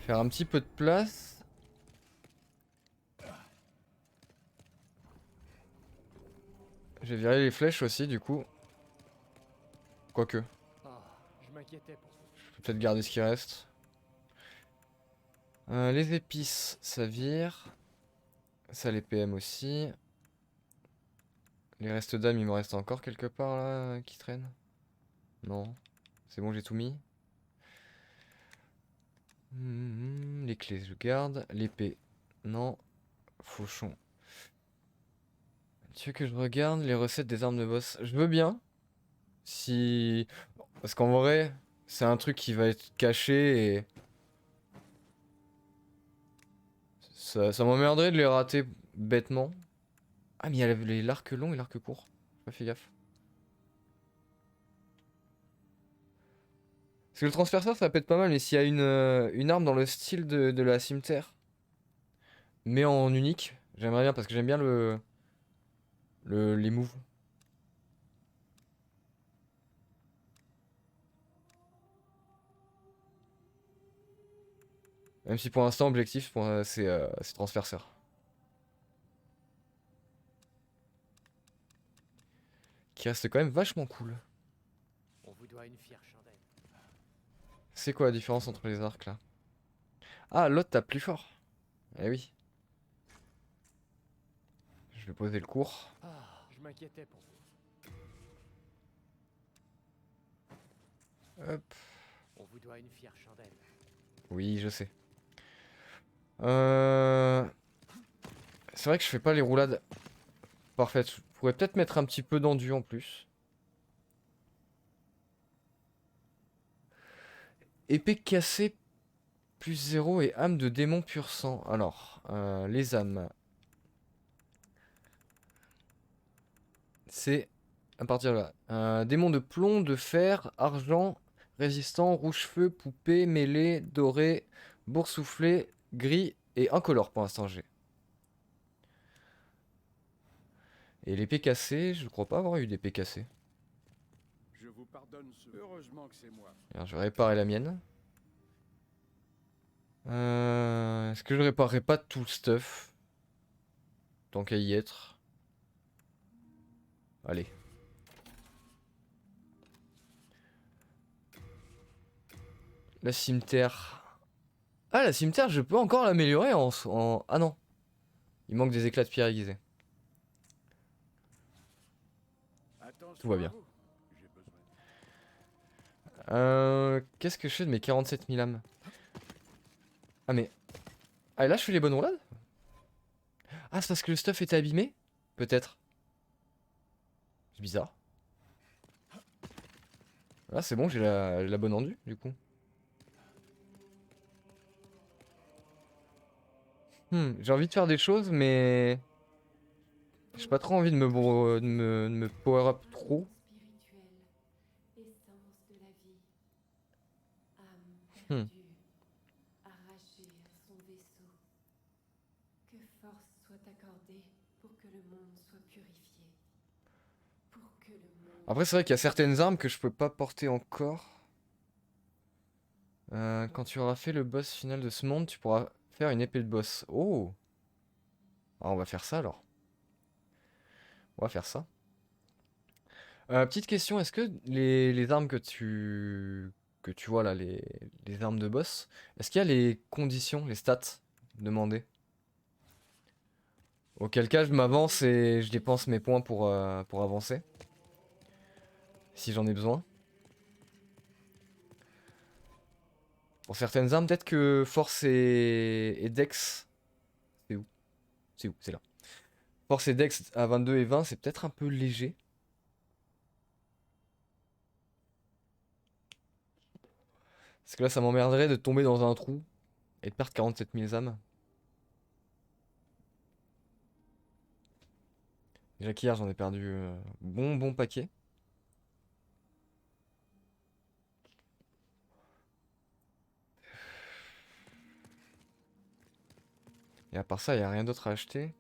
Faire un petit peu de place. J'ai viré les flèches aussi du coup. Quoique. Ah, je m'inquiétais pour vous. Je peux peut-être garder ce qui reste. Les épices, ça vire. Ça, les PM aussi. Les restes d'âme, il me reste encore quelque part là qui traînent. Non. C'est bon, j'ai tout mis. Les clés, je garde. L'épée. Non. Fauchon. Tu veux que je regarde les recettes des armes de boss? Je veux bien. Si... Parce qu'en vrai, c'est un truc qui va être caché et... Ça m'emmerderait de les rater bêtement. Ah mais il y a l'arc long et l'arc court. J'ai pas fait gaffe. Parce que le transperceur ça peut être pas mal, mais s'il y a une arme dans le style de la cimetière, mais en unique, j'aimerais bien parce que j'aime bien les moves. Même si pour l'instant objectif c'est transperceur. Qui reste quand même vachement cool. On vous doit une fière chandelle. C'est quoi la différence entre les arcs là? Ah l'autre tape plus fort. Eh oui. Je vais poser le cours. Ah, je m'inquiétais pour vous. Hop. On vous doit une fière chandelle. Oui je sais. Euh... C'est vrai que je fais pas les roulades parfaites. Je pourrais peut-être mettre un petit peu d'endu en plus. Épée cassée plus 0 et âme de démon pur sang. Alors, les âmes. C'est à partir de là. Démon de plomb, de fer, argent, résistant, rouge-feu, poupée, mêlée, doré, boursouflé, gris et incolore pour l'instant j'ai. Et l'épée cassée, je crois pas avoir eu d'épée cassée. Je vous pardonne ce... Heureusement que c'est moi. Alors, je vais réparer la mienne. Est-ce que je réparerai pas tout le stuff? Tant qu'à y être. Allez. La cimetière. Ah, la cimetière, je peux encore l'améliorer en... Ah non. Il manque des éclats de pierre aiguisés. Tout Attention va à bien. vous. J'ai besoin de... Qu'est-ce que je fais de mes 47 000 âmes? Ah mais... Ah là je fais les bonnes roulades? Ah c'est parce que le stuff était abîmé? Peut-être. C'est bizarre. Là c'est bon, j'ai la bonne endue du coup. J'ai envie de faire des choses mais... J'ai pas trop envie de de me power up trop. Spirituelle, essence de la vie, âme Hmm. perdue, arrachée à son vaisseau. Que force soit accordée pour que le monde soit purifié. Pour que le monde Après c'est vrai qu'il y a soit certaines armes purifié. que je peux pas porter encore. Quand tu auras fait le boss final de ce monde, tu pourras faire une épée de boss. Oh! Ah, on va faire ça alors. On va faire ça. Petite question, est-ce que les armes que tu vois là, les armes de boss, est-ce qu'il y a les conditions, les stats demandées? Auquel cas je m'avance et je dépense mes points pour avancer, si j'en ai besoin. Pour certaines armes, peut-être que force et dex... C'est où? C'est où? C'est là. Force et dex à 22 et 20, c'est peut-être un peu léger. Parce que là, ça m'emmerderait de tomber dans un trou et de perdre 47 000 âmes. Déjà qu'hier, j'en ai perdu bon paquet. Et à part ça, il n'y a rien d'autre à acheter.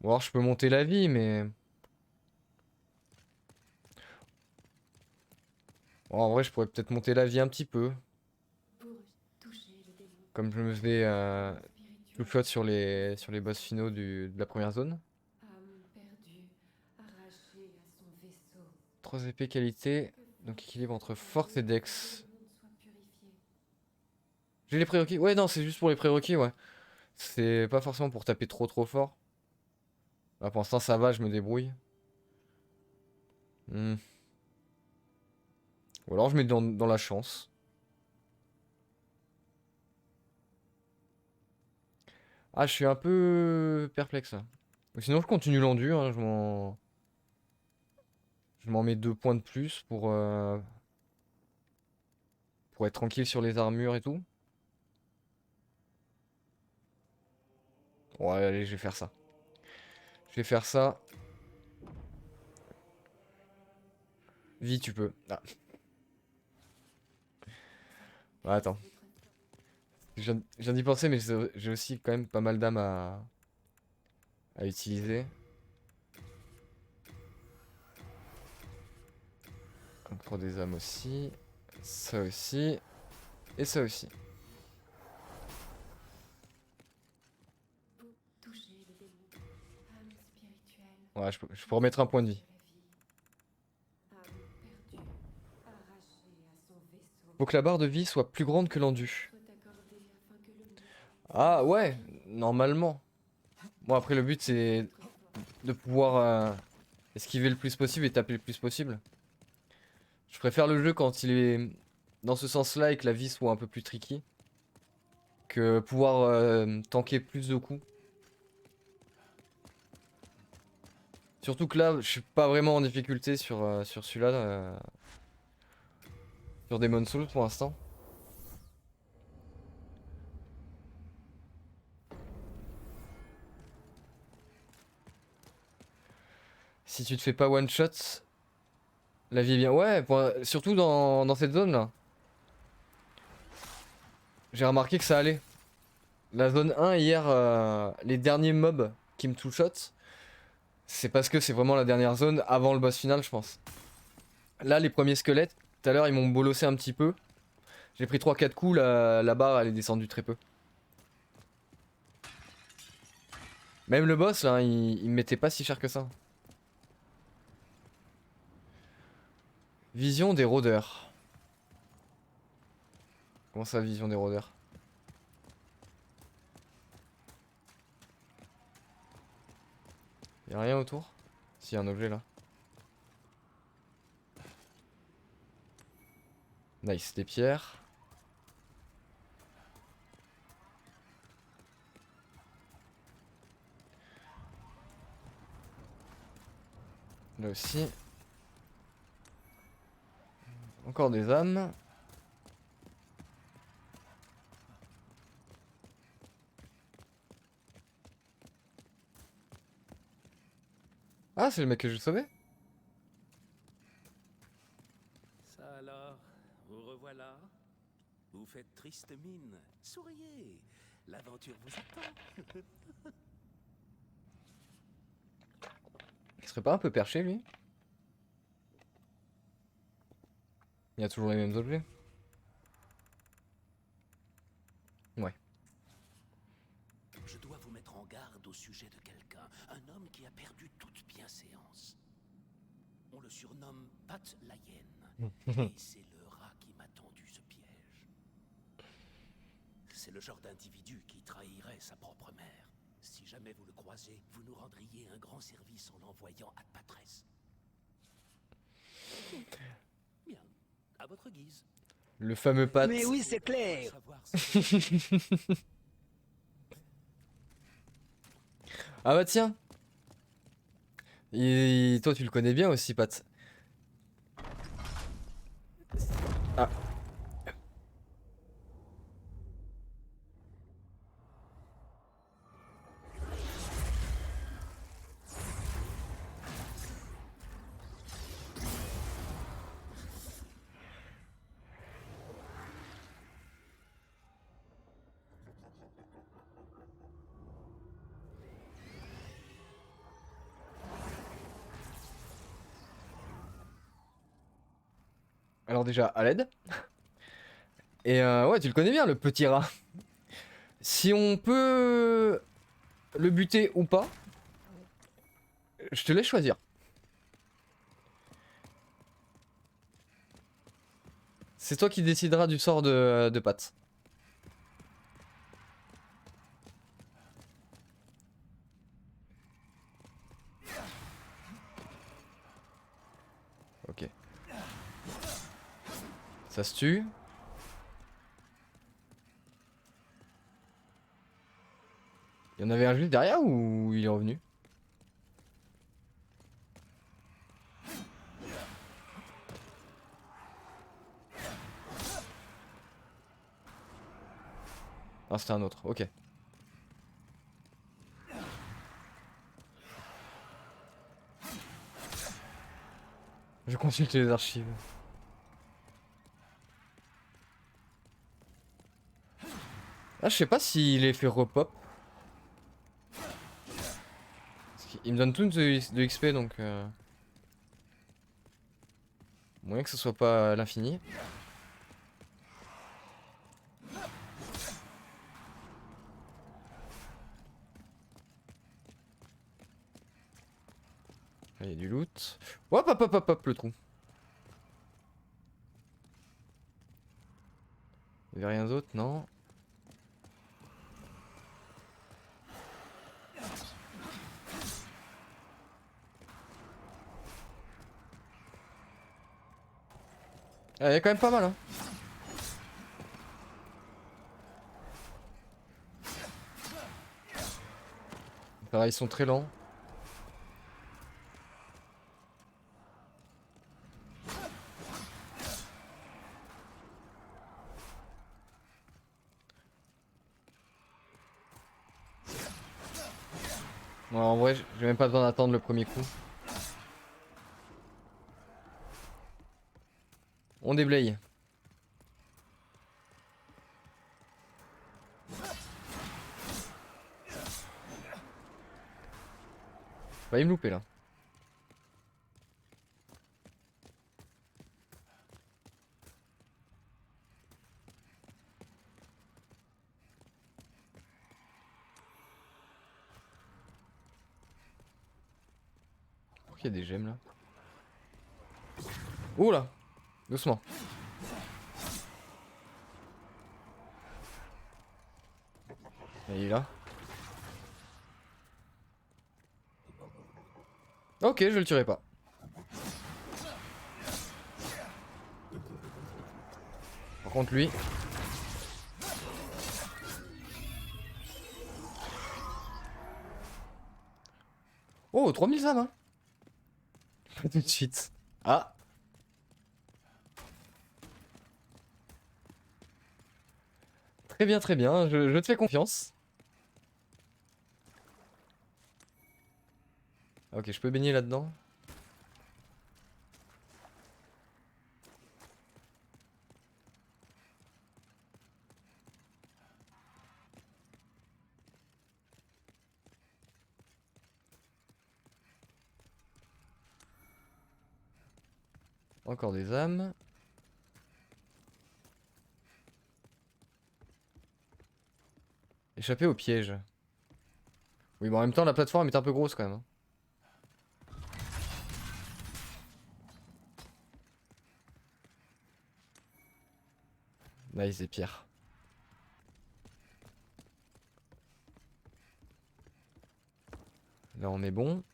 Ou alors je peux monter la vie, mais... Bon, en vrai, je pourrais peut-être monter la vie un petit peu. Pour toucher le démon Comme je me faisais tout spirituel, shot sur les boss finaux de la première zone. âme perdue, arrachée à son vaisseau. 3 épées qualité. Donc équilibre entre force et dex. Que le monde soit purifié. J'ai les prérequis. Ouais, non, c'est juste pour les prérequis, ouais. C'est pas forcément pour taper trop fort. Là, pour l'instant, ça va, je me débrouille. Hmm. Ou alors je mets dans la chance. Ah, je suis un peu perplexe là. Sinon, je continue l'endu, hein, je m'en mets 2 points de plus pour être tranquille sur les armures et tout. Ouais, allez, je vais faire ça. Je vais faire ça. Vie, tu peux. Ah, ouais, attends. Je viens d'y penser, mais j'ai aussi quand même pas mal d'âmes à utiliser. Encore des âmes aussi. Ça aussi. Et ça aussi. Pour toucher le démon, âme spirituelle. Ouais, je peux remettre un point de vie. Âme perdue, arrachée à son vaisseau. Faut que la barre de vie soit plus grande que l'endu. Soit accordée afin que le monde Ah ouais, normalement. Bon, après, le but, c'est soit fort. de pouvoir esquiver le plus possible et taper le plus possible. Je préfère le jeu quand il est dans ce sens-là et que la vie soit un peu plus tricky. Que pouvoir tanker plus de coups. Surtout que là, je suis pas vraiment en difficulté sur celui-là. Sur Demon's Souls pour l'instant. Si tu te fais pas one shot, la vie est bien. Ouais, surtout dans cette zone là. J'ai remarqué que ça allait. La zone 1 hier, les derniers mobs qui me two-shot, c'est parce que c'est vraiment la dernière zone avant le boss final, je pense. Là, les premiers squelettes, tout à l'heure, ils m'ont bolossé un petit peu. J'ai pris 3-4 coups, la barre, elle est descendue très peu. Même le boss, là, il me mettait pas si cher que ça. Vision des rôdeurs. Comment ça, vision des rôdeurs? Y'a rien autour? Si, y a un objet là. Nice, des pierres. Là aussi. Encore des âmes. Ah, c'est le mec que je sauvais? Ça alors, vous revoilà. Vous faites triste mine. Souriez. L'aventure vous attend. Il serait pas un peu perché lui? Il y a toujours les mêmes objets? Ouais. Je dois vous mettre en garde au sujet de quelqu'un. Un homme qui a perdu toute bienséance. On le surnomme Pat la Hyène. Et c'est le rat qui m'a tendu ce piège. C'est le genre d'individu qui trahirait sa propre mère. Si jamais vous le croisez, vous nous rendriez un grand service en l'envoyant à Patresse. Bien, à votre guise. Le fameux Pat. Mais oui, c'est clair. Savoir si- Ah bah tiens. Toi tu le connais bien aussi, Pat. Ah. Alors déjà, à l'aide. Et ouais, tu le connais bien, le petit rat. Si on peut le buter ou pas, je te laisse choisir. C'est toi qui décideras du sort de Pat. Ok. Ça se tue. Il y en avait un juste derrière ou il est revenu? Ah, c'était un autre, ok. Je consulte les archives. Ah, je sais pas s'il est fait repop. Il me donne tout de XP donc. Moyen que ce soit pas à l'infini. Là, il y a du loot. Hop, hop, hop, hop, hop, le trou. Il y avait rien d'autre, non? Ah, il y a quand même pas mal, hein. Pareil, ils sont très lents. Ouais, en vrai, j'ai même pas besoin d'attendre le premier coup. On déblaye. Va y me louper là. Pourquoi il y a des gemmes là? Oula! Doucement. Il est là. Ok, je le tuerai pas. Par contre lui. Oh, 3000 âmes hein. Pas tout de suite. Ah. Très bien, je te fais confiance. Ok, je peux baigner là-dedans. Encore des âmes. Échapper au piège. Oui, bon, en même temps, la plateforme est un peu grosse quand même, hein. Nice, et pierre. Là, on est bon.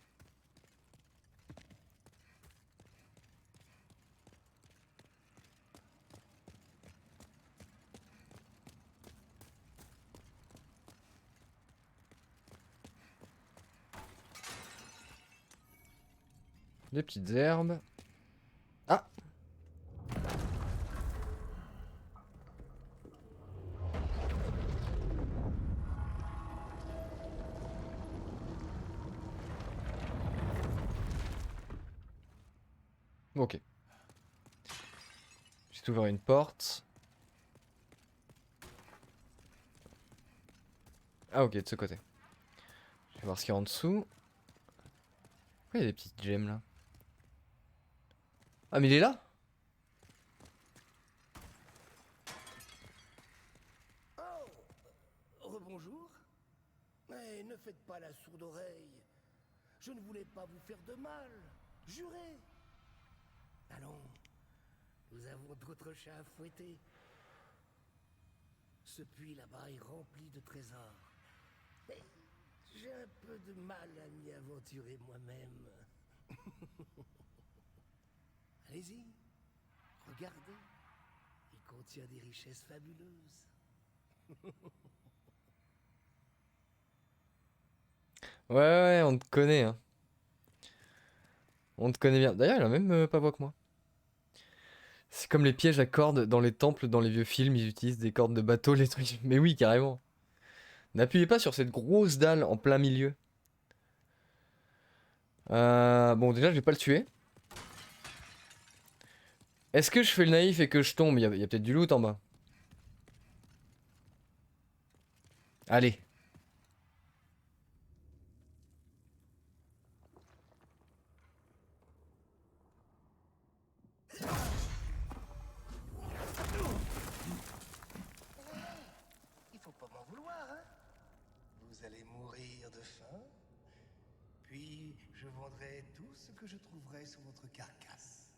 Des petites herbes. Ah! Ok. J'ai ouvert une porte. Ah ok, de ce côté. Je vais voir ce qu'il y a en dessous. Pourquoi il y a des petites gemmes là? Ah mais il est là? faites pas la sourde oreille. Je ne voulais pas vous faire de mal. Jurez. Allons, nous avons d'autres chats à fouetter. Ce puits là-bas est rempli de trésors. Mais j'ai un peu de mal à m'y aventurer moi-même. Allez-y, regardez. Il contient des richesses fabuleuses. Ouais, ouais, on te connaît, hein. On te connaît bien. D'ailleurs, il a même pas voix que moi. C'est comme les pièges à cordes dans les temples, dans les vieux films, ils utilisent des cordes de bateau, les trucs. Mais oui, carrément. N'appuyez pas sur cette grosse dalle en plein milieu. Bon, déjà, je vais pas le tuer. Est-ce que je fais le naïf et que je tombe? Il y a peut-être du loot en bas. Allez. Il faut pas m'en vouloir, hein. Vous allez mourir de faim. Puis je vendrai tout ce que je trouverai sur votre carcasse.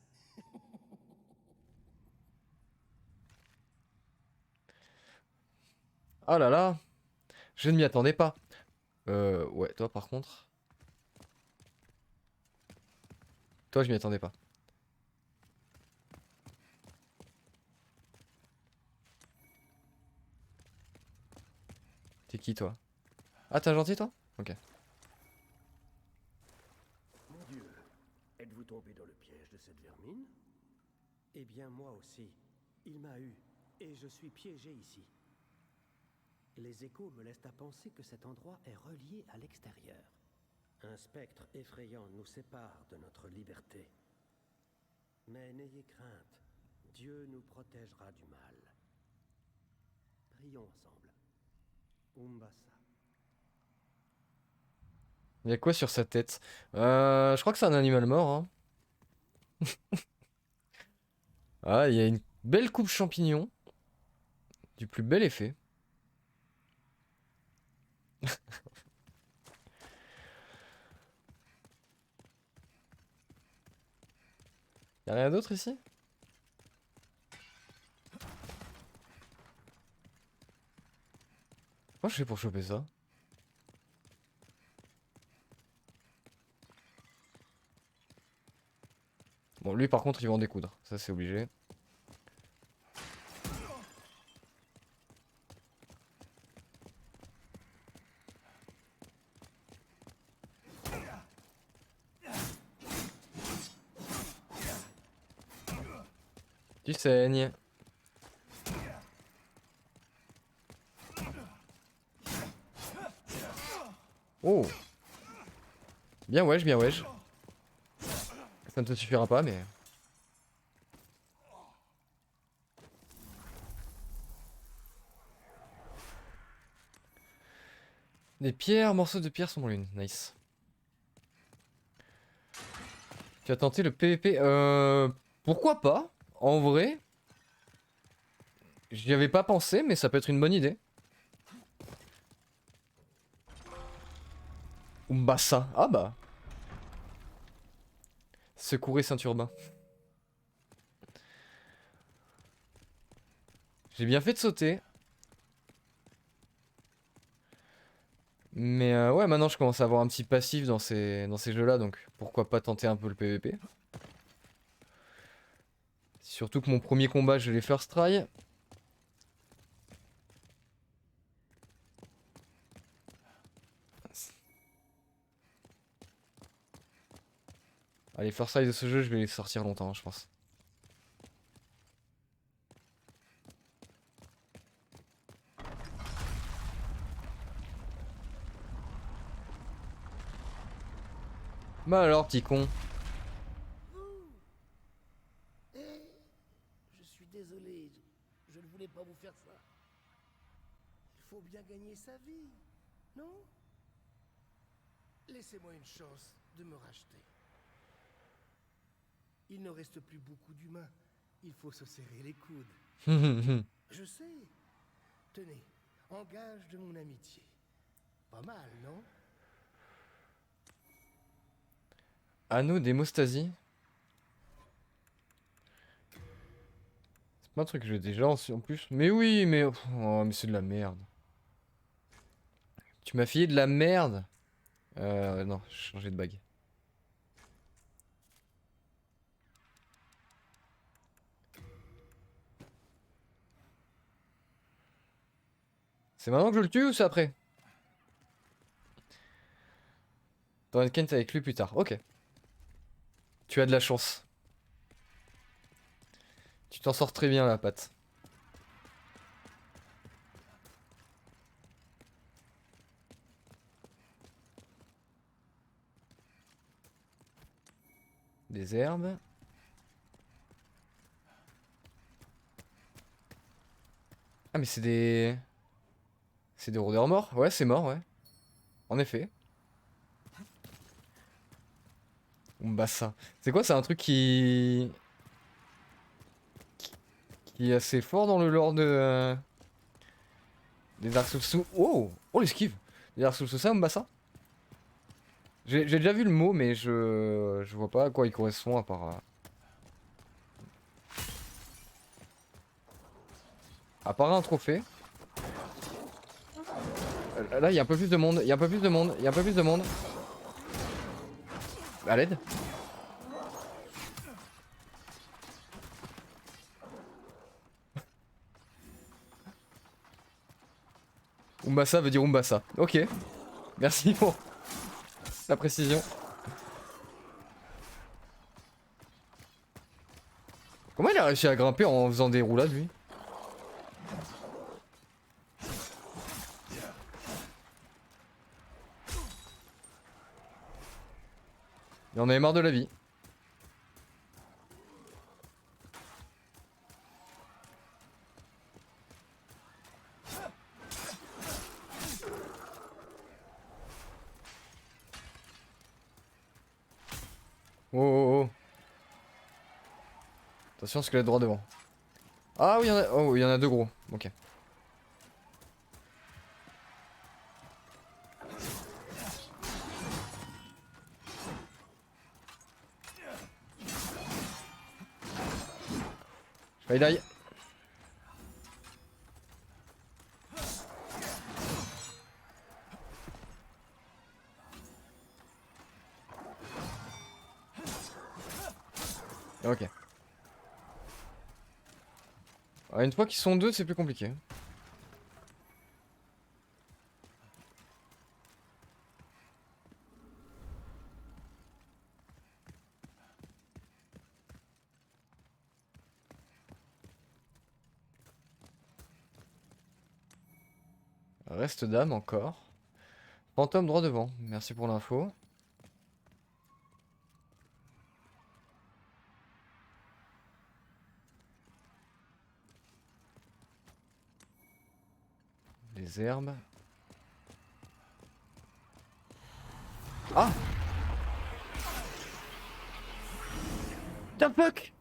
Oh là là. Je ne m'y attendais pas. Ouais, toi par contre. Toi, je m'y attendais pas. T'es qui toi? Ah, t'es un gentil toi? Ok. Mon Dieu, êtes-vous tombé dans le piège de cette vermine? Eh bien, moi aussi. Il m'a eu, et je suis piégé ici. Les échos me laissent à penser que cet endroit est relié à l'extérieur. Un spectre effrayant nous sépare de notre liberté. Mais n'ayez crainte, Dieu nous protégera du mal. Prions ensemble. Umbasa. Il y a quoi sur sa tête? Je crois que c'est un animal mort, hein. Ah, il y a une belle coupe champignon. Du plus bel effet. Y'a rien d'autre ici? Comment je fais pour choper ça? Bon, lui par contre, il va en découdre. Ça, c'est obligé. Tu saignes. Oh! Bien wesh, bien wesh. Ça ne te suffira pas, mais... Des pierres, morceaux de pierre sont brûlés. Nice. Tu as tenté le PVP? Pourquoi pas? En vrai, j'y avais pas pensé, mais ça peut être une bonne idée. Umbassa. Ah bah. Secourez Saint-Urbain. J'ai bien fait de sauter. Mais ouais, maintenant je commence à avoir un petit passif dans ces jeux-là, donc pourquoi pas tenter un peu le PVP. Surtout que mon premier combat, je l'ai first try. Allez, first try de ce jeu, je vais les sortir longtemps, je pense. Bah alors, petit con. Je suis désolé, je ne voulais pas vous faire ça. Il faut bien gagner sa vie, non? Laissez-moi une chance de me racheter. Il ne reste plus beaucoup d'humains. Il faut se serrer les coudes. Je sais. Tenez, en gage de mon amitié. Pas mal, non? Anneau d'hémostasie. C'est pas un truc que j'ai déjà en plus. Mais oui, mais... Oh, mais c'est de la merde. Tu m'as filé de la merde. Non, j'ai changé de bague. C'est maintenant que je le tue ou c'est après? Dans Kent avec lui plus tard. Ok. Tu as de la chance. Tu t'en sors très bien la patte. Des herbes. Ah mais c'est des... C'est des rôdeurs morts? Ouais, c'est mort, ouais. En effet. Umbassa. C'est quoi? C'est un truc qui est assez fort dans le lore de... des Dark Souls. Oh! Oh l'esquive! Des Dark Souls, c'est ça, Umbassa? J'ai déjà vu le mot, mais je vois pas à quoi il correspond à part... À part un trophée. Là, il y a un peu plus de monde. Il y a un peu plus de monde. Il y a un peu plus de monde. À l'aide. Umbassa veut dire Umbassa. Ok. Merci pour la précision. Comment il a réussi à grimper en faisant des roulades, lui? Il en avait marre de la vie. Oh, oh, oh. Attention, squelette droit devant. Ah oui, oh, il y en a deux gros. Ok. Faille d'ail. Ok. Ah, une fois qu'ils sont deux, c'est plus compliqué. Reste d'âme encore. Fantôme droit devant. Merci pour l'info. Des herbes. Ah! The fuck!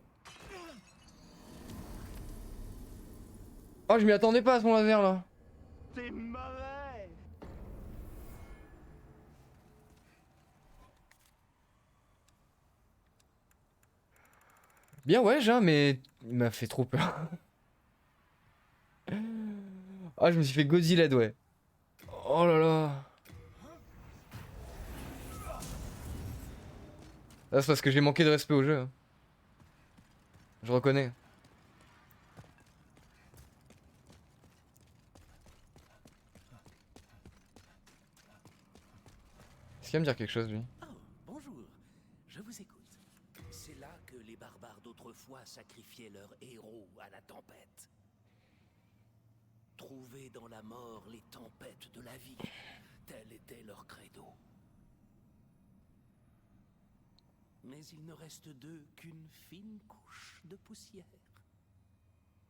Oh, je m'y attendais pas à son laser là. C'est mauvais! Bien ouais, j'ai mais il m'a fait trop peur. Ah, je me suis fait Godzilla, ouais. Oh là là. Là, c'est parce que j'ai manqué de respect au jeu, hein. Je reconnais. Est-ce qu'il va me dire quelque chose, lui? Oh, bonjour. Je vous écoute. C'est là que les barbares d'autrefois sacrifiaient leurs héros à la tempête. Trouver dans la mort les tempêtes de la vie, tel était leur credo. Mais il ne reste d'eux qu'une fine couche de poussière.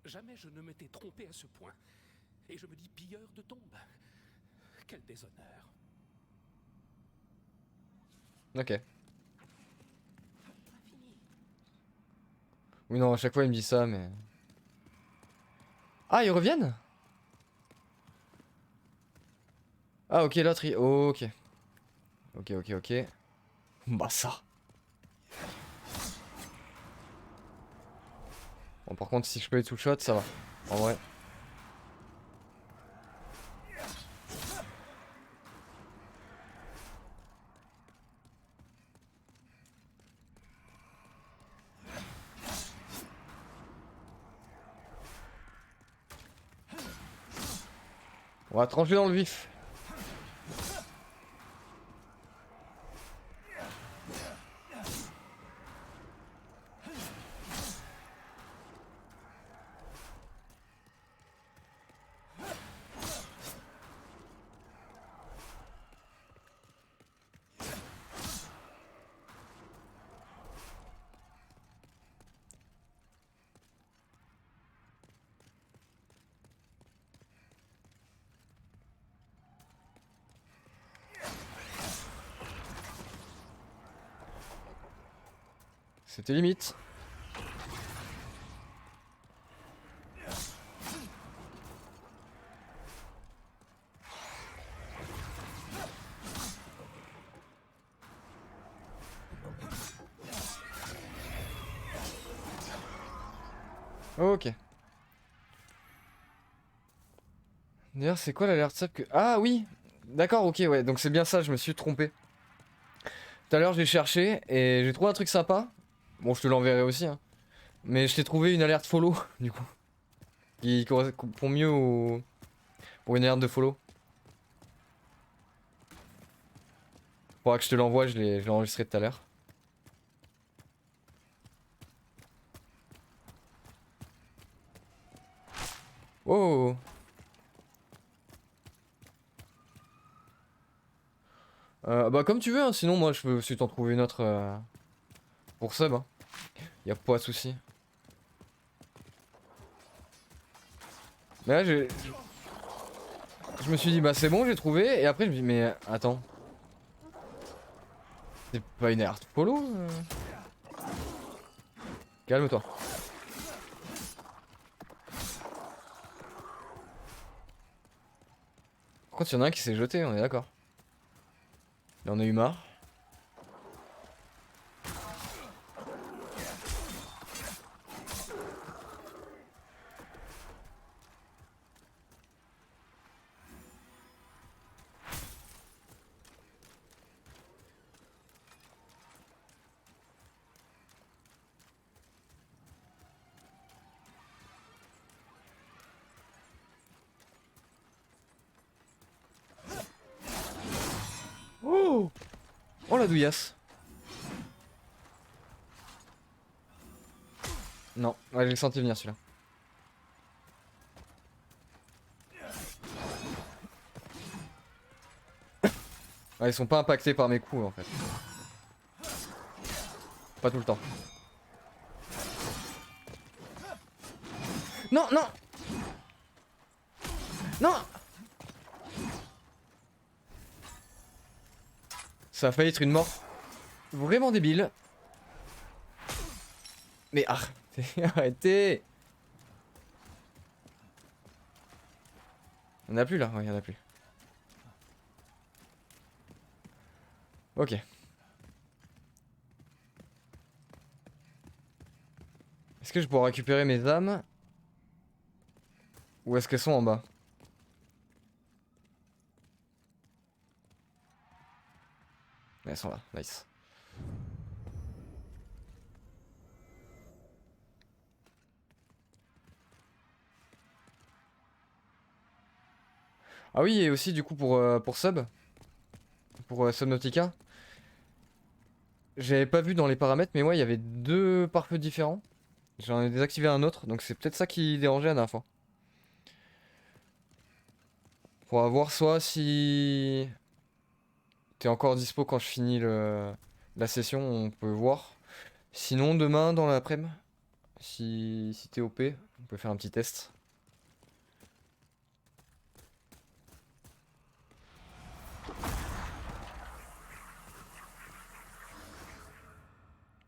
Jamais je ne m'étais trompé à ce point. Et je me dis pilleur de tombes. Quel déshonneur. Ok. Oui, non, à chaque fois il me dit ça, mais... Ah, ils reviennent? Ah ok, l'autre il... oh, ok. Ok, ok, ok. Bah ça. Bon par contre si je peux les two-shot ça va. En vrai. On va trancher dans le vif. C'était limite. Ok. D'ailleurs, c'est quoi l'alerte sub que... Ah oui. D'accord, ok, ouais. Donc c'est bien ça, je me suis trompé. Tout à l'heure, j'ai cherché et j'ai trouvé un truc sympa. Bon, je te l'enverrai aussi, hein. Mais je t'ai trouvé une alerte follow, du coup. Qui correspond mieux au... pour une alerte de follow. Faudra que je te l'envoie, je l'ai enregistré tout à l'heure. Oh. Bah comme tu veux, hein. Sinon moi je peux aussi t'en trouver une autre pour sub. Hein. Y a pas de souci. Mais là je me suis dit bah c'est bon j'ai trouvé et après je me dis mais attends. C'est pas une alerte follow Calme-toi. Par contre, il y en a un qui s'est jeté, on est d'accord. Il en a eu marre. Oh. Oh la douillasse. Non, ouais, j'ai senti venir celui-là. Ouais, ils sont pas impactés par mes coups en fait. Pas tout le temps. Non, non. Non. Ça a failli être une mort vraiment débile. Mais arrêtez, arrêtez. Y'en a plus là, ouais, y'en a plus. Ok. Est-ce que je pourrais récupérer mes âmes? Ou est-ce qu'elles sont en bas? Elles sont là, nice. Ah oui, et aussi du coup pour Sub, pour Subnautica, j'avais pas vu dans les paramètres, mais ouais, il y avait deux pare-feux différents. J'en ai désactivé un autre, donc c'est peut-être ça qui dérangeait la dernière fois. Pour voir soit si t'es encore dispo quand je finis la session, on peut voir. Sinon, demain dans l'après-midi, si t'es OP, on peut faire un petit test.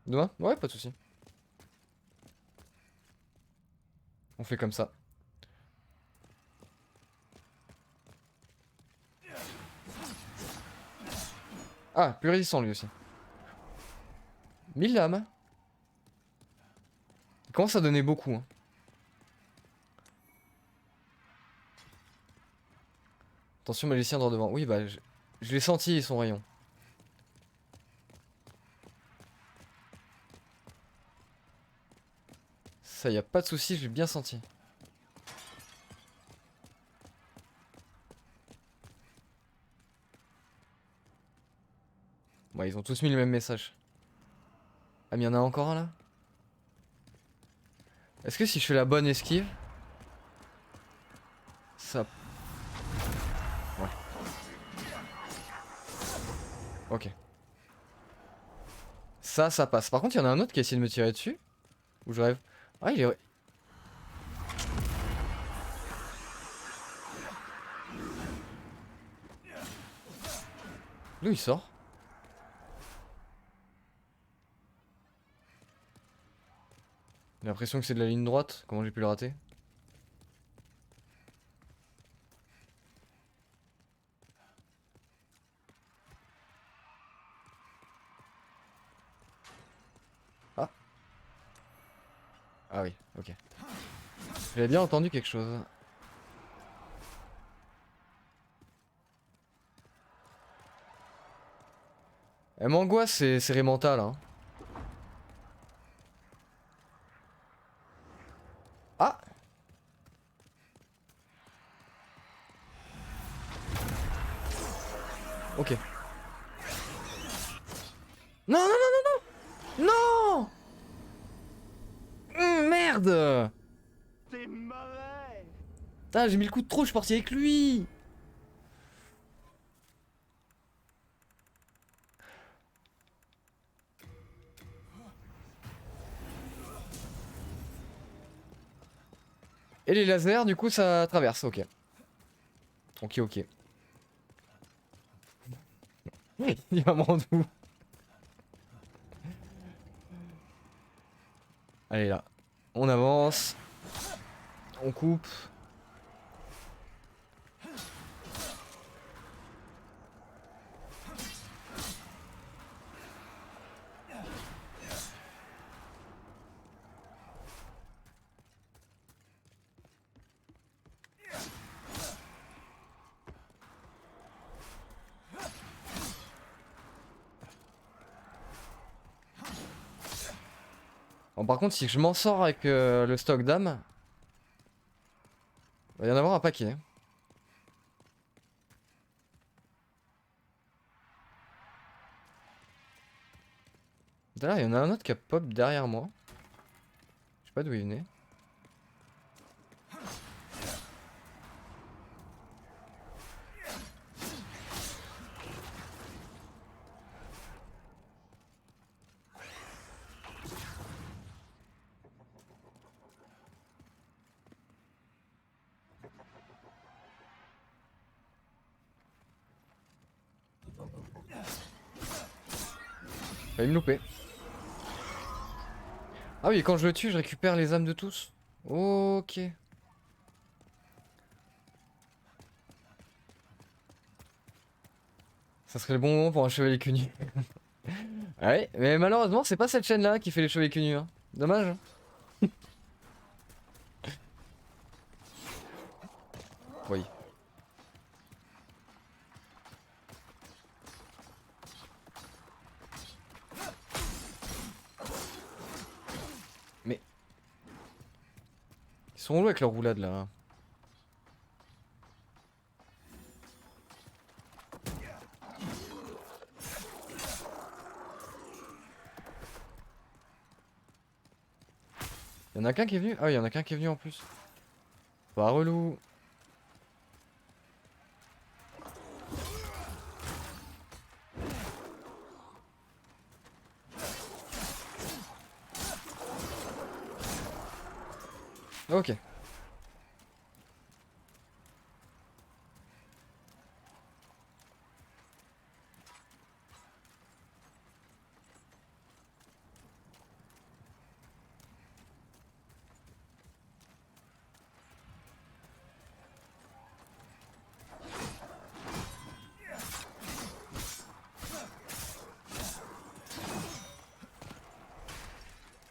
Demain? Ouais, pas de souci. On fait comme ça. Ah, plus résistant lui aussi. 1000 lames. Il commence à donner beaucoup. Hein. Attention, magicien droit devant. Oui, bah, je l'ai senti son rayon. Ça, y a pas de souci, je l'ai bien senti. Ouais, ils ont tous mis le même message. Ah, mais y en a encore un là? Est-ce que si je fais la bonne esquive, ça... Ouais. Ok. Ça passe. Par contre, il y en a un autre qui a essayé de me tirer dessus. Ou je rêve. Ah, il est... D'où il sort? J'ai l'impression que c'est de la ligne droite. Comment j'ai pu le rater? Ah. Ah oui, ok. J'avais bien entendu quelque chose. Elle m'angoisse ces Rémental, hein. Ah! Ok. Non, non, non, non, non! Non! Merde! C'est mauvais. Putain, j'ai mis le coup de trop, je suis parti avec lui! Et les lasers, du coup, ça traverse, ok. Ok, ok. Il va me rendre où? Allez, là. On avance. On coupe. Bon, par contre, si je m'en sors avec le stock d'âme, il va y en avoir un paquet. D'ailleurs, il y en a un autre qui a pop derrière moi. Je sais pas d'où il venait. Il va me louper. Ah oui, quand je le tue, je récupère les âmes de tous. Ok. Ça serait le bon moment pour un chevalier cul nu. Ouais, mais malheureusement, c'est pas cette chaîne-là qui fait les chevaliers cul nus. Hein. Dommage. Hein. Oui. Mais... Ils sont relous avec leur roulade là. Y'en a qu'un qui est venu? Ah oui, y'en a qu'un qui est venu en plus. Pas relou. Ok.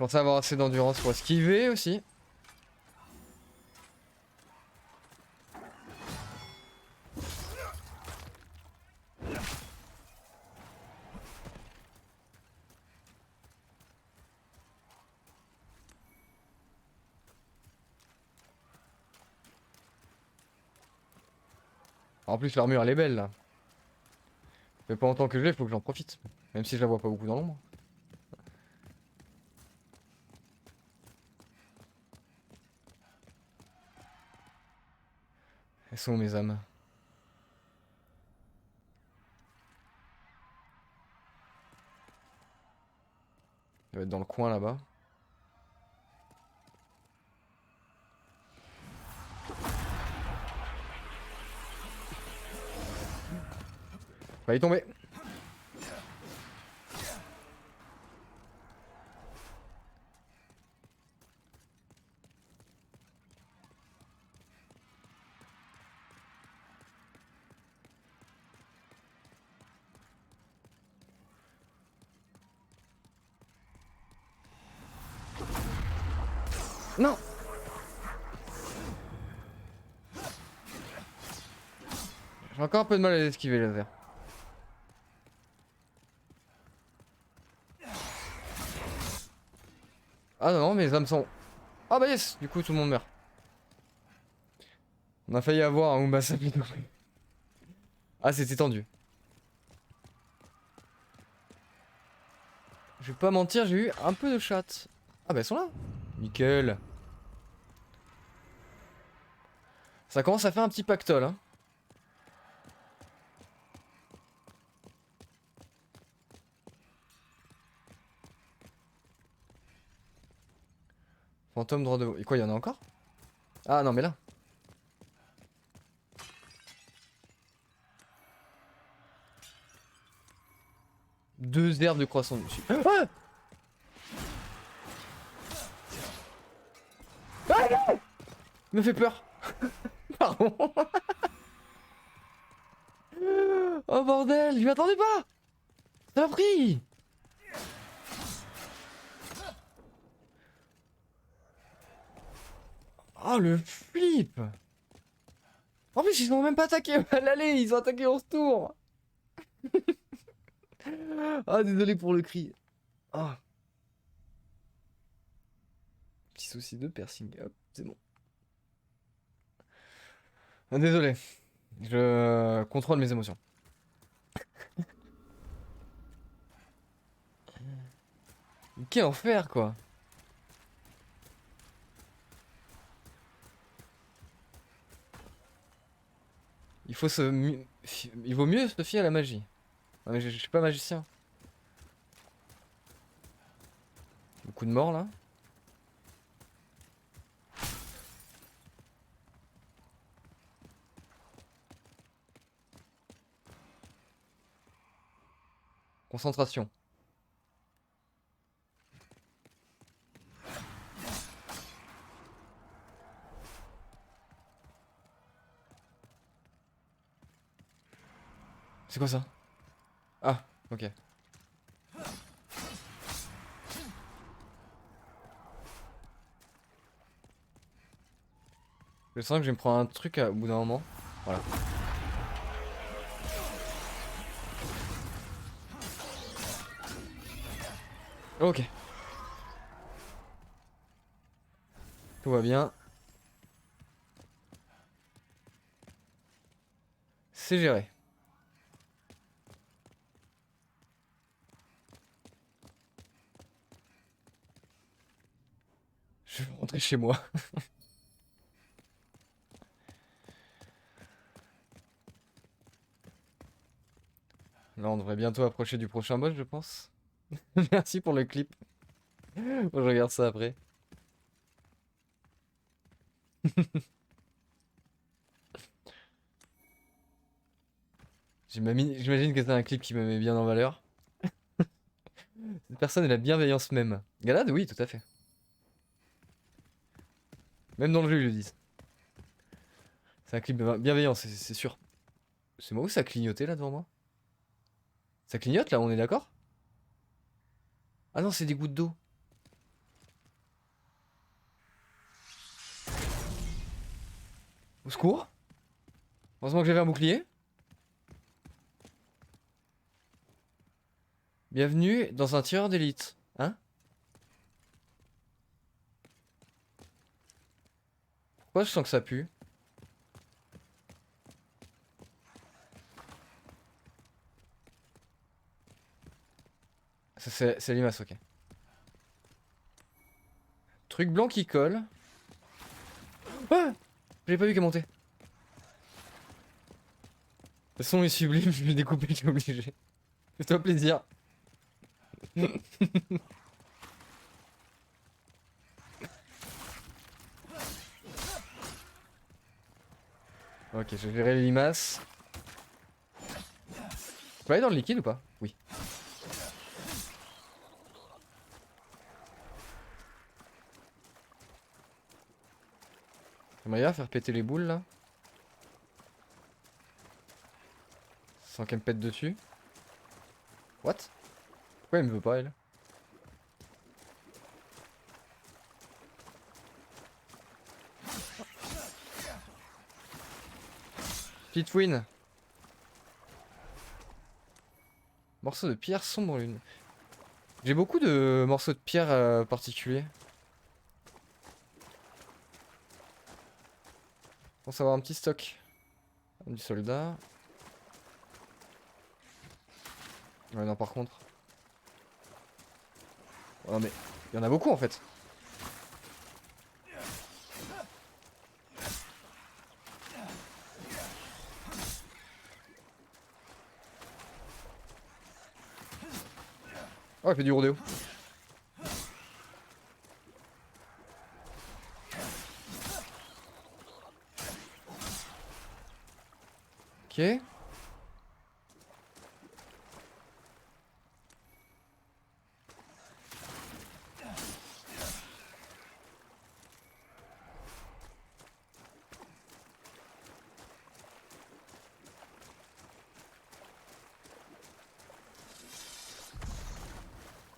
pensais avoir assez d'endurance pour esquiver aussi. En plus l'armure elle est belle là. Ça fait pas longtemps que je l'ai, faut que j'en profite. Même si je la vois pas beaucoup dans l'ombre. Elles sont où mes âmes? Elle doit être dans le coin là-bas. Va y tomber. Non! J'ai encore un peu de mal à les esquiver les lasers. Ah non, non, mes âmes sont... Ah bah yes! Du coup tout le monde meurt. On a failli avoir un Umbasa plutôt. Ah c'était tendu. Je vais pas mentir, j'ai eu un peu de chatte. Ah bah elles sont là. Nickel. Ça commence à faire un petit pactole hein. Fantôme droit de... Et quoi, il y en a encore? Ah non mais là. Deux herbes de croissant dessus. Ah ah non, il me fait peur. Pardon. Oh bordel, je m'y attendais pas. Ça m'a pris. Oh le flip. En plus ils ont même pas attaqué à l'aller, ils ont attaqué en retour. Ah désolé pour le cri. Ah. Petit souci de piercing, hop, c'est bon. Ah, désolé, je contrôle mes émotions. Quel enfer quoi. Il faut se... Il vaut mieux se fier à la magie. Non mais je suis pas magicien. Beaucoup de morts là. Concentration. C'est quoi ça? Ah, ok. Je sens que je vais me prendre un truc au bout d'un moment. Voilà. Ok. Tout va bien. C'est géré. Je vais rentrer chez moi. Là, on devrait bientôt approcher du prochain boss, je pense. Merci pour le clip. Bon, je regarde ça après. J'imagine que c'est un clip qui me met bien en valeur. Cette personne est la bienveillance même. Galad, oui, tout à fait. Même dans le jeu, ils le disent. C'est un clip de bienveillance, c'est sûr. C'est moi où ça clignotait là devant moi? Ça clignote là, on est d'accord? Ah non, c'est des gouttes d'eau. Au secours. Heureusement que j'avais un bouclier. Bienvenue dans un tireur d'élite. Hein? Pourquoi je sens que ça pue? Ça, c'est limace, ok. Truc blanc qui colle. Ah! J'ai pas vu qu'elle montait. Le son est sublime, je vais le découper, je suis obligé. Fais-toi plaisir. Ok, je vais gérer les limaces. Je peux aller dans le liquide ou pas? Oui. J'aimerais bien faire péter les boules là. Sans qu'elle me pète dessus. What? Pourquoi elle me veut pas elle? Petite win. Morceau de pierre sombre lune. J'ai beaucoup de morceaux de pierre particuliers. Je pense avoir un petit stock. Du soldat. Ouais non par contre. Oh mais il y en a beaucoup en fait. Oh elle fait du rodéo. Ok.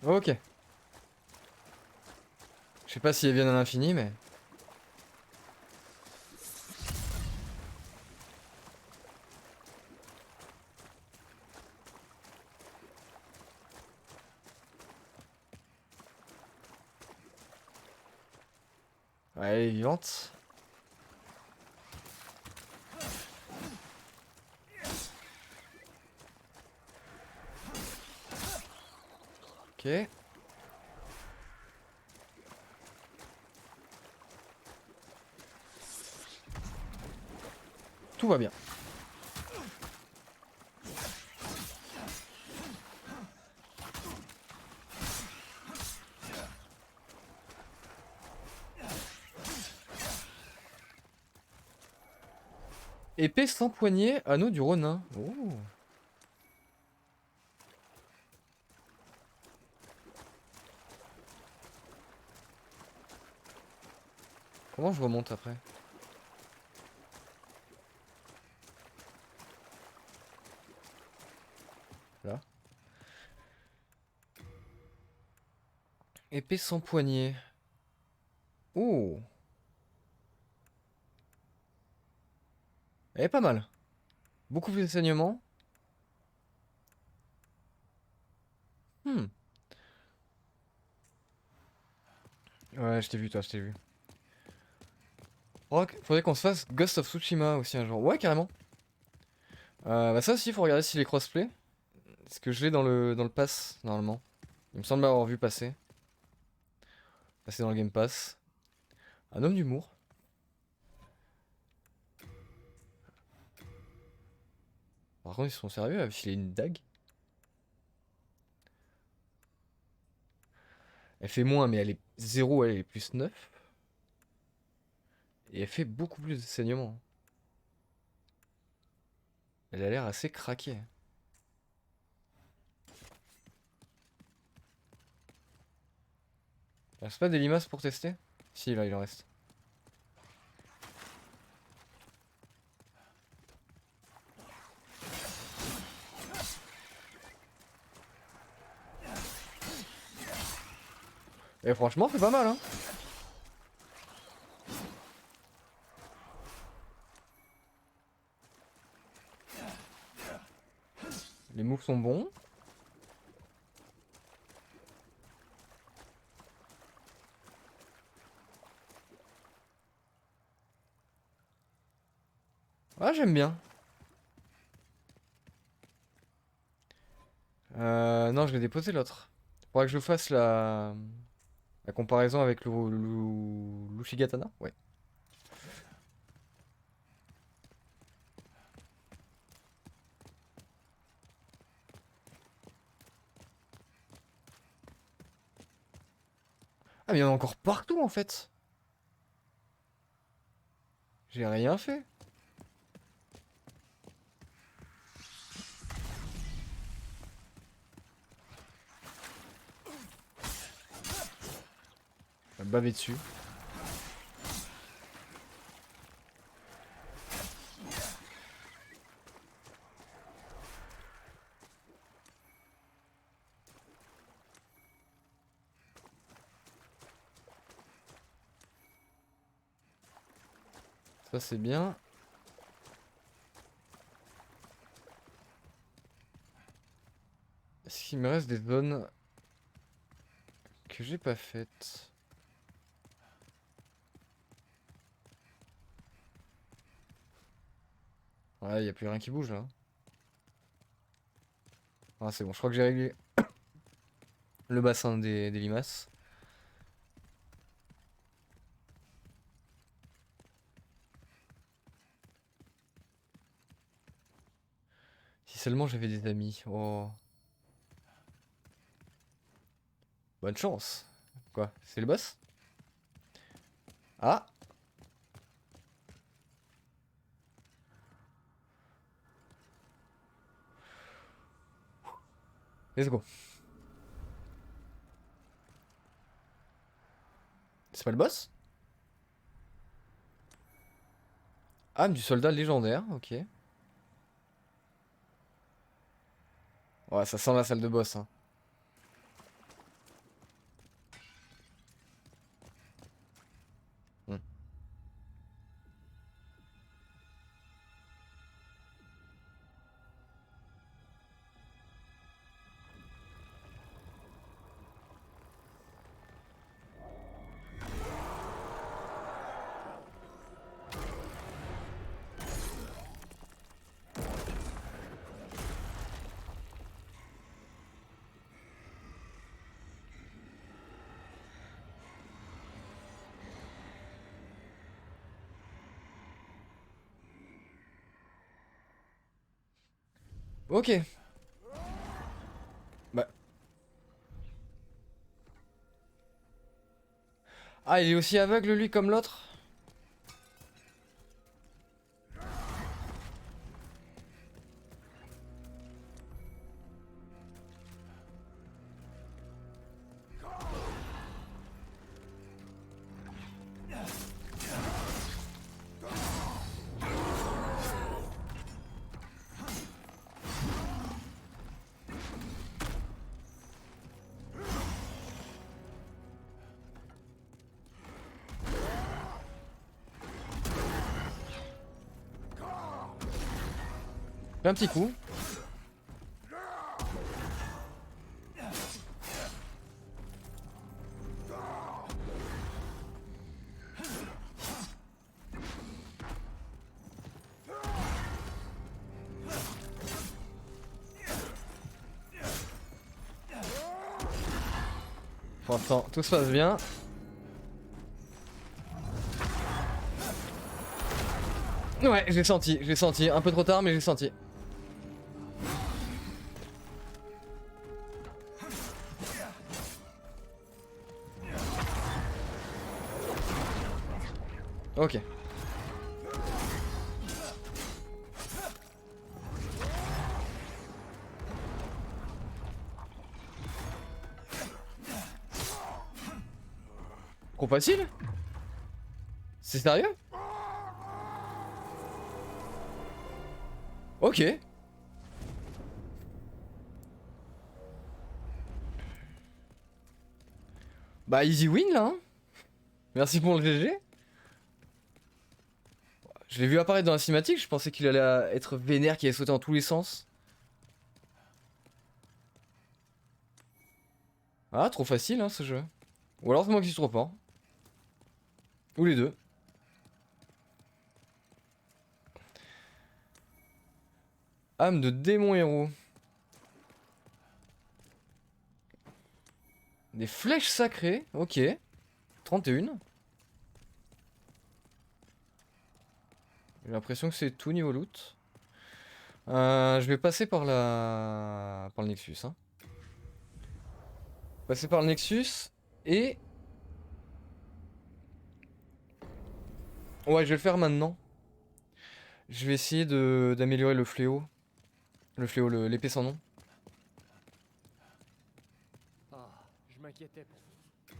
Ok. Je sais pas si elles viennent à l'infini mais... Ouais, elle est vivante. Ok. Tout va bien. Épée sans poignée, anneau du Ronin. Oh. Comment je remonte après? Là. Épée sans poignée. Oh. Elle est pas mal. Beaucoup plus de saignement. Hmm. Ouais, je t'ai vu toi, je t'ai vu. Faudrait qu'on se fasse Ghost of Tsushima aussi un jour. Ouais, carrément. Bah ça aussi, faut regarder s'il est crossplay. Parce que je l'ai dans le pass, normalement. Il me semble m'avoir vu passer. Passer dans le Game Pass. Un homme d'humour. Par contre, ils sont sérieux, elle a filé une dague. Elle fait moins, mais elle est 0, elle est plus 9. Et elle fait beaucoup plus de saignement. Elle a l'air assez craquée. Il reste pas des limaces pour tester? Si, là, il en reste. Et franchement, c'est pas mal, hein. moves sont bons. Ah, j'aime bien. Non, je l'ai déposé l'autre. Faudra que je fasse la comparaison avec l'Ushigatana. Ouais. Ah, mais il y en a encore partout en fait. J'ai rien fait. On va baver dessus. Ça c'est bien. Est-ce qu'il me reste des zones que j'ai pas faites? Ouais, y a plus rien qui bouge là. Ah, c'est bon, je crois que j'ai réglé le bassin des limaces. Si seulement j'avais des amis. Oh. Bonne chance. Quoi? C'est le boss? Ah! Let's go. C'est pas le boss? Âme du soldat légendaire, ok. Ouais, ça sent la salle de boss, hein. Hmm. Ok. Bah. Ah, il est aussi aveugle lui comme l'autre? Fais un petit coup. Pour l'instant, tout se passe bien. Ouais, j'ai senti. Un peu trop tard, mais j'ai senti. Ok. Trop facile? C'est sérieux? Ok. Bah easy win là, hein. Merci pour le GG. Je l'ai vu apparaître dans la cinématique, je pensais qu'il allait être vénère, qu'il allait sauter dans tous les sens. Ah, trop facile, hein, ce jeu. Ou alors c'est moi qui suis trop fort. Ou les deux. Âme de démon héros. Des flèches sacrées, ok. 31. J'ai l'impression que c'est tout niveau loot. Je vais passer par par le Nexus. Hein. Passer par le Nexus et... Ouais, je vais le faire maintenant. Je vais essayer d'améliorer le fléau. Le fléau, l'épée sans nom. Ah, je m'inquiétais pour vous.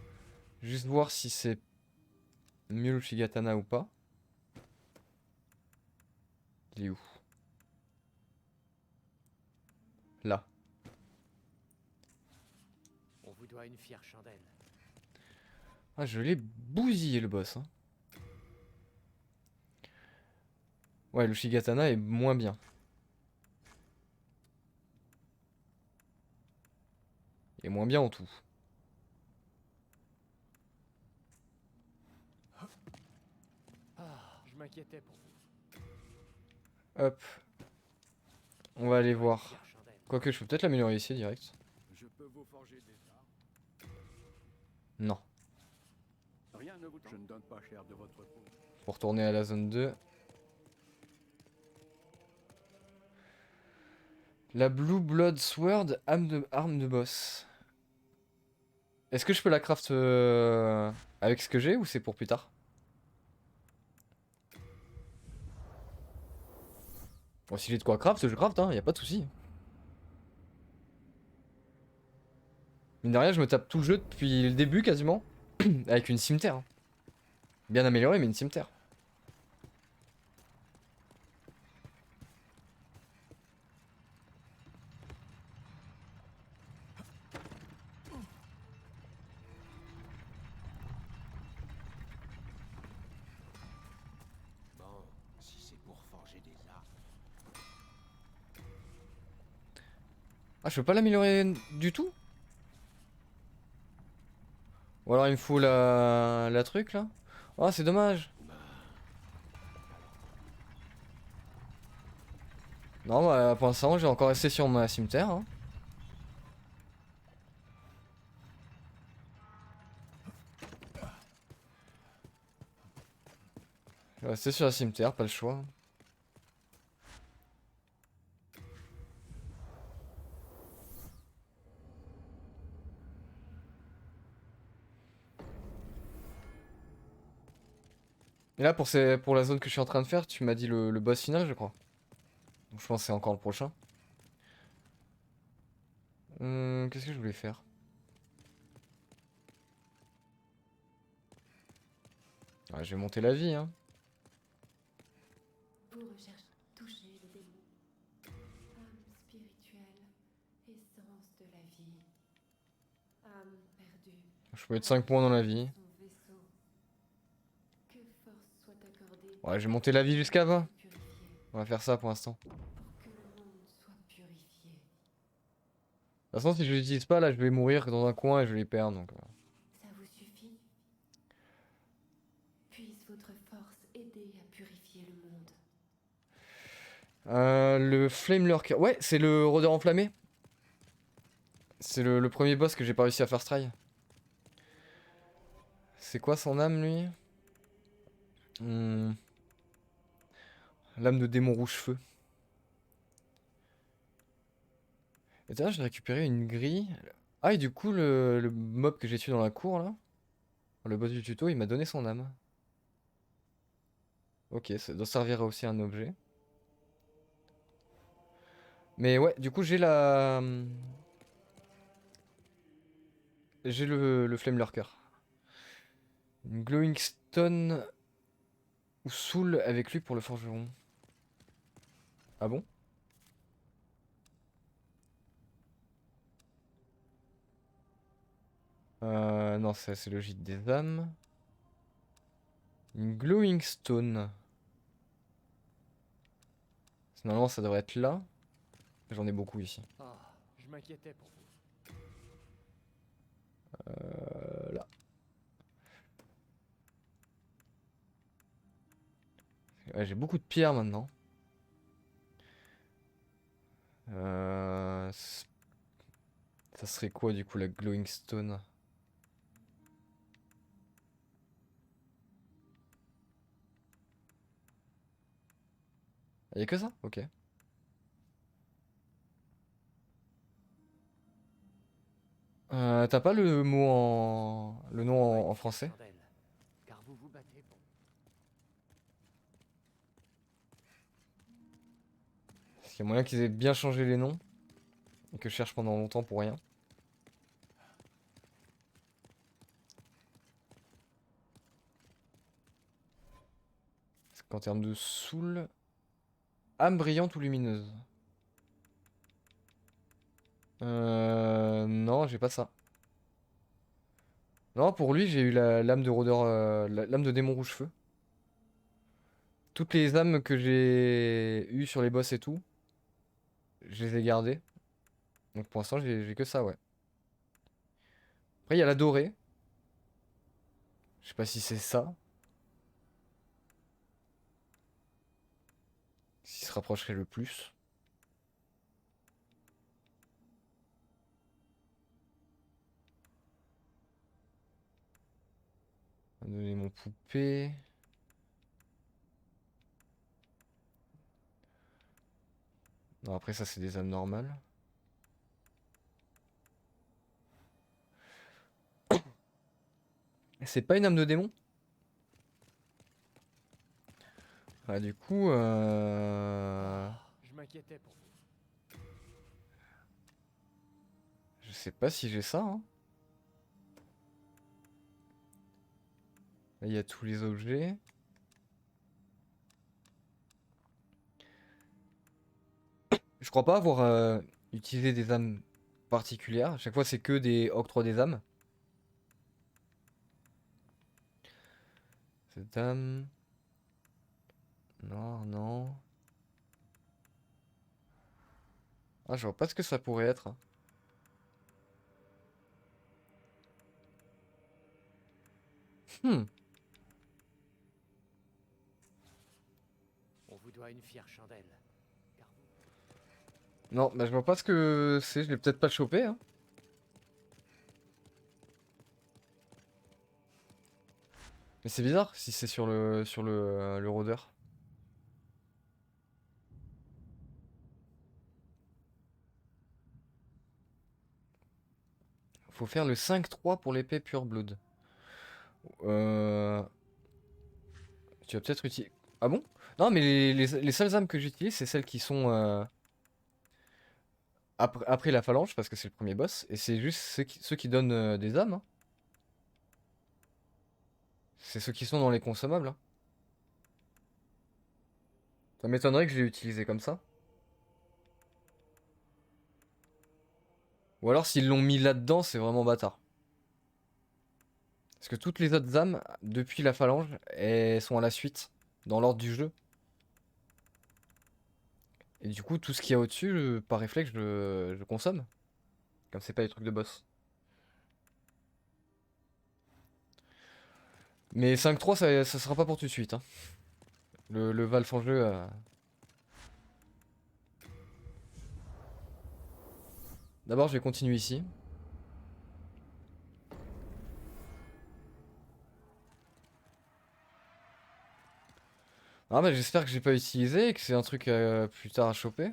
Juste voir si c'est mieux le Shigatana ou pas. Il est où? Là. On vous doit une fière chandelle. Ah, je l'ai bousillé le boss. Hein. Ouais, le Shigatana est moins bien. Il est moins bien en tout. Ah, je m'inquiétais pour vous. Hop. On va aller Une voir. fière chandelle. Quoique je peux peut-être l'améliorer ici direct. Je peux vous forger des armes. Non. Rien ne vous... Je ne donne pas cher de votre peau. Pour retourner à la zone 2. La Blue Blood Sword, arme de boss. Est-ce que je peux la craft avec ce que j'ai ou c'est pour plus tard? Bon, si j'ai de quoi craft, je craft, hein, y a pas de souci. Mine de rien, je me tape tout le jeu depuis le début quasiment. Avec une cimeterre. Hein. Bien améliorée, mais une cimeterre. Bon, si c'est pour forger des armes. Ah, je peux pas l'améliorer du tout? Ou alors il me faut la truc là? Oh, c'est dommage. Non, bah, pour l'instant, j'ai encore resté sur ma cimetière. Hein. Je vais rester sur la cimetière, pas le choix. Et là, pour la zone que je suis en train de faire, tu m'as dit le boss final, je crois. Donc, je pense que c'est encore le prochain. Qu'est-ce que je voulais faire? Ah, je vais monter la vie, hein. Vous recherchez toucher le démon. Âme spirituelle, essence de la vie. Âme perdue. Je peux mettre 5 points dans la vie. Son vaisseau. Que force soit accordée Ouais, je vais monter la vie jusqu'à 20. pour purifier, On va faire ça pour l'instant. De pour que le monde soit purifié. toute façon, si je l'utilise pas, là, je vais mourir dans un coin et je vais les perdre. Donc, Ça vous suffit? Puisse votre force aider à purifier le monde. le Flame Lurker. Ouais, c'est le rôdeur enflammé. C'est le premier boss que j'ai pas réussi à first try. C'est quoi son âme, lui? L'âme de démon rouge-feu. Et d'ailleurs, j'ai récupéré une grille. Ah, et du coup, le mob que j'ai tué dans la cour, là, le boss du tuto, il m'a donné son âme. Ok, ça doit servir à aussi un objet. Mais ouais, du coup, j'ai j'ai le Flame Lurker. Une Glowing Stone ou Soul avec lui pour le forgeron. Ah bon? Non, c'est le gîte des âmes. Une Glowing Stone. Normalement, ça devrait être là. J'en ai beaucoup ici. Ah, je m'inquiétais pour vous. Ouais, j'ai beaucoup de pierres maintenant. Ça serait quoi du coup la glowing stone? Y'a que ça? Ok. T'as pas le mot en... le nom Faudra en une fière français? chandelle, car vous vous battez pour... Parce qu'il y a moyen qu'ils aient bien changé les noms. Et que je cherche pendant longtemps pour rien. Parce qu'en termes de soul... âme brillante ou lumineuse? Non, j'ai pas ça. Non, pour lui, j'ai eu la lame de rôdeur, lame de démon rouge-feu. Toutes les âmes que j'ai eues sur les boss et tout, je les ai gardées. Donc pour l'instant, j'ai que ça, ouais. Après, il y a la dorée. Je sais pas si c'est ça. S'il se rapprocherait le plus. On va donner mon poupée. Non, après ça, c'est des âmes normales. C'est pas une âme de démon? Ah, du coup, Je m'inquiétais pour vous. je sais pas si j'ai ça, hein. Là, il y a tous les objets. Je crois pas avoir utilisé des âmes particulières. À chaque fois, c'est que des octrois des âmes. Cette âme... Non, non. Ah, je vois pas ce que ça pourrait être, hein. Hmm. On vous doit une fière chandelle, car vous... Non, bah je vois pas ce que c'est. Je l'ai peut-être pas chopé, hein. Mais c'est bizarre si c'est sur le rôdeur. Faut faire le 5-3 pour l'épée Pure Blood. Euh... Tu vas peut-être utiliser... Ah bon? Non, mais les seules âmes que j'utilise, c'est celles qui sont après la phalange, parce que c'est le premier boss. Et c'est juste ceux qui donnent des âmes, hein. C'est ceux qui sont dans les consommables, hein. Ça m'étonnerait que je l'ai utilisé comme ça. Ou alors s'ils l'ont mis là-dedans, c'est vraiment bâtard. Parce que toutes les autres âmes, depuis la phalange, elles sont à la suite, dans l'ordre du jeu. Et du coup, tout ce qu'il y a au-dessus, par réflexe, je consomme. Comme c'est pas des trucs de boss. Mais 5-3, ça sera pas pour tout de suite, hein. Le Valve en jeu... D'abord, je vais continuer ici. Ah bah j'espère que j'ai pas utilisé et que c'est un truc plus tard à choper.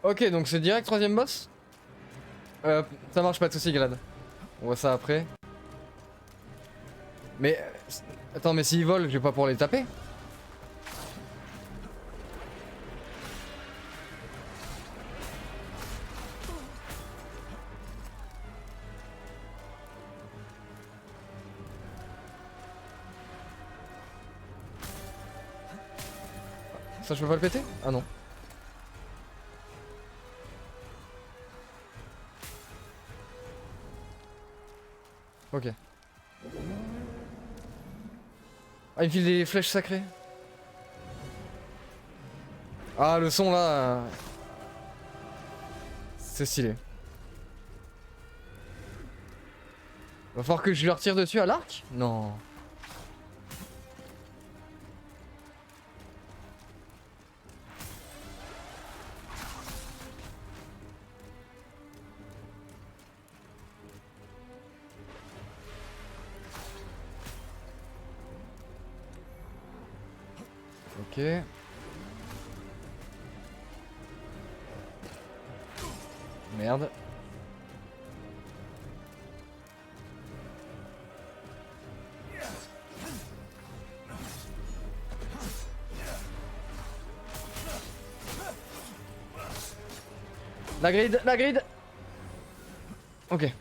Ok, donc c'est direct troisième boss. Ça marche, pas de soucis, Glad. On voit ça après. Mais... attends, mais s'ils volent, je vais pas pouvoir les taper. Ça je peux pas le péter? Ah non. Ok. Ah il me file des flèches sacrées. Ah le son là... C'est stylé. Va falloir que je leur tire dessus à l'arc? Non. Ok. Merde. La grid, la grid. Ok.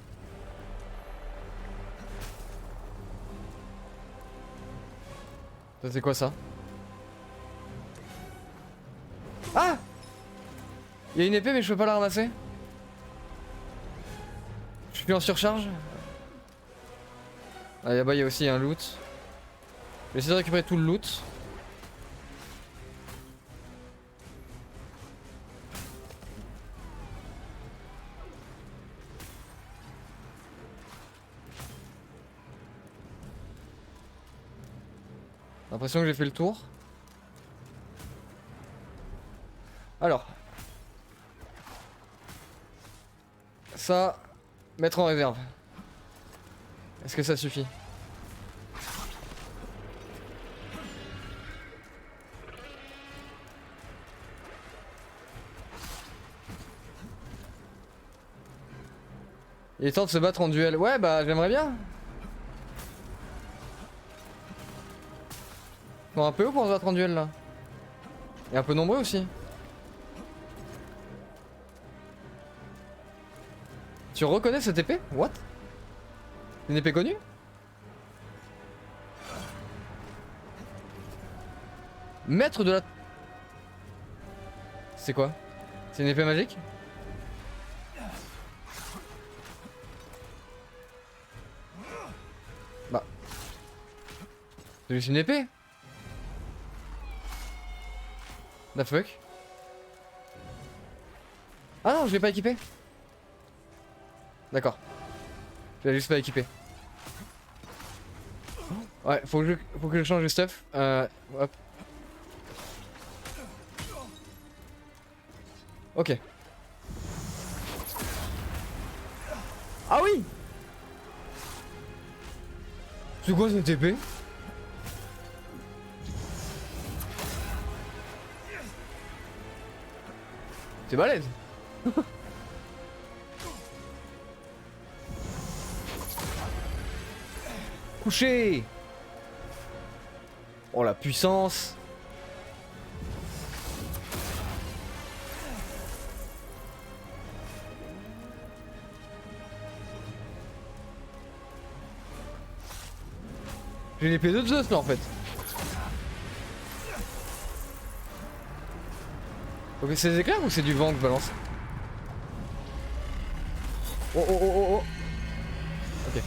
Ça c'est quoi ça? Ah! Il y a une épée mais je peux pas la ramasser. Je suis plus en surcharge. Ah là-bas il y a aussi un loot. Je vais essayer de récupérer tout le loot. J'ai l'impression que j'ai fait le tour. Alors. Ça, mettre en réserve. Est-ce que ça suffit? Il est temps de se battre en duel. Ouais bah j'aimerais bien. Ils sont un peu haut pour se battre en duel là. Et un peu nombreux aussi. Tu reconnais cette épée? What? Une épée connue? Maître de la... C'est quoi? C'est une épée magique? Bah... C'est juste une épée? The fuck? Ah non, je l'ai pas équipé. D'accord. Je l'ai juste pas équipé. Ouais, faut que je change de stuff. Hop. Ok. Ah oui! C'est quoi cette épée? C'est balèze. Couché. Oh la puissance. J'ai l'épée de Zeus là en fait. Ok, c'est des éclairs ou c'est du vent que je balance? Oh oh oh oh oh. Ok.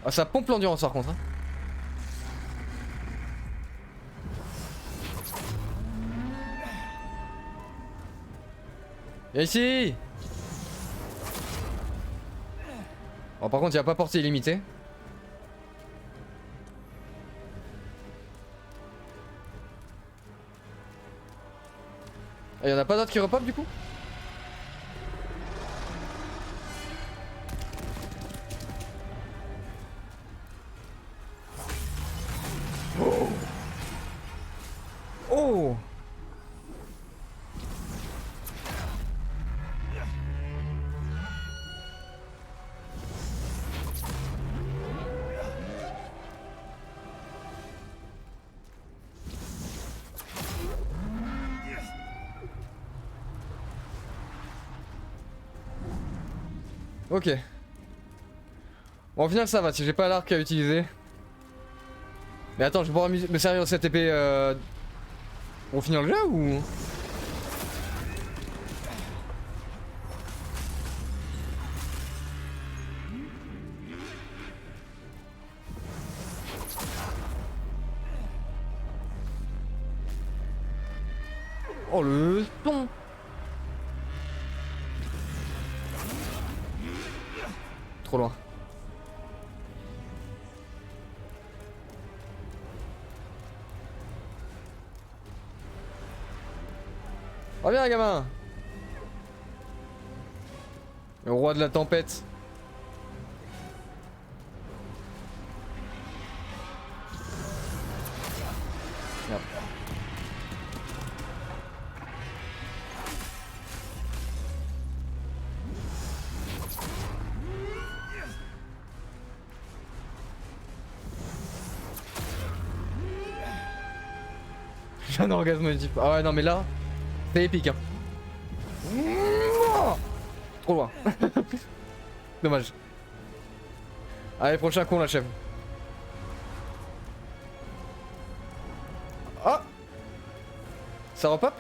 Ah ça pompe l'endurance par contre hein. Viens ici. Bon par contre il n'y a pas portée illimitée. Et y'en a pas d'autres qui repop du coup? Oh, oh. Ok. Bon, au final, ça va, si j'ai pas l'arc à utiliser. Mais attends, je vais pouvoir me servir de cette épée pour finir le jeu ou... Oh le ton. Trop loin. Reviens gamin. Le roi de la tempête. Merde. J'ai un orgasme type. Ah ouais non mais là, c'est épique hein. Trop loin. Dommage. Allez, prochain con, la chef. Ah, ça repop.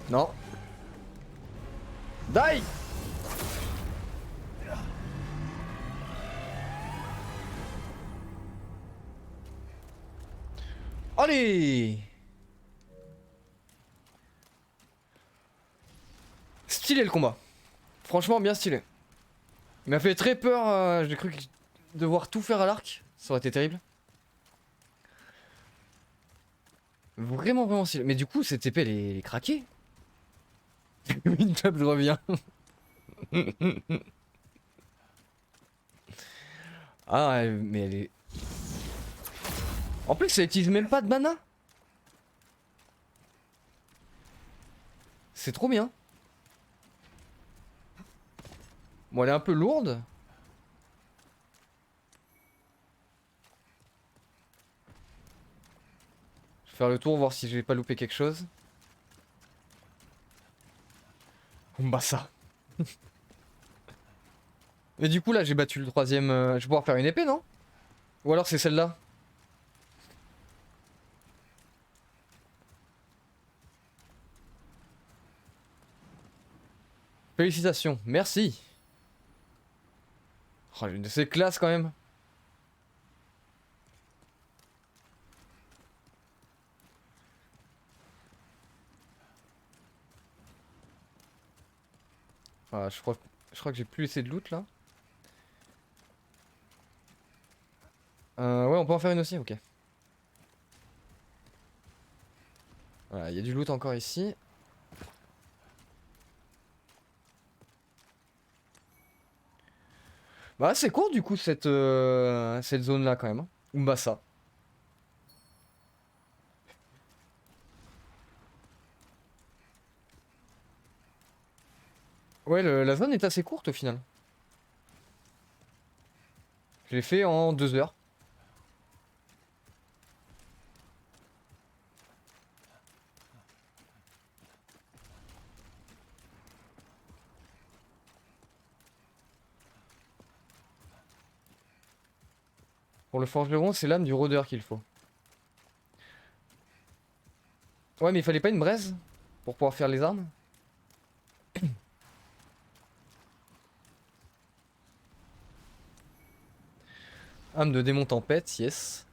Non. Die. Allez. Stylé le combat. Franchement bien stylé. Il m'a fait très peur, j'ai cru que devoir tout faire à l'arc, ça aurait été terrible. Vraiment vraiment stylé. Mais du coup cette épée elle est craquée. Une table je reviens. Ah mais elle est... En plus ça utilise même pas de mana. C'est trop bien. Bon elle est un peu lourde. Je vais faire le tour voir si j'ai pas loupé quelque chose. Bah ça. Mais du coup là j'ai battu le troisième. Je vais pouvoir faire une épée non? Ou alors c'est celle-là? Félicitations, merci. Oh, j'ai une de ces classes quand même. Ah, je crois que j'ai plus laissé de loot là. Ouais, on peut en faire une aussi, ok. Voilà, il y a du loot encore ici. Bah c'est court du coup cette zone là quand même. Hein. Umbasa. Ouais, la zone est assez courte au final. Je l'ai fait en 2 heures. Pour le forgeron, c'est l'âme du rôdeur qu'il faut. Ouais, mais il fallait pas une braise pour pouvoir faire les armes. Âme de démon tempête, yes.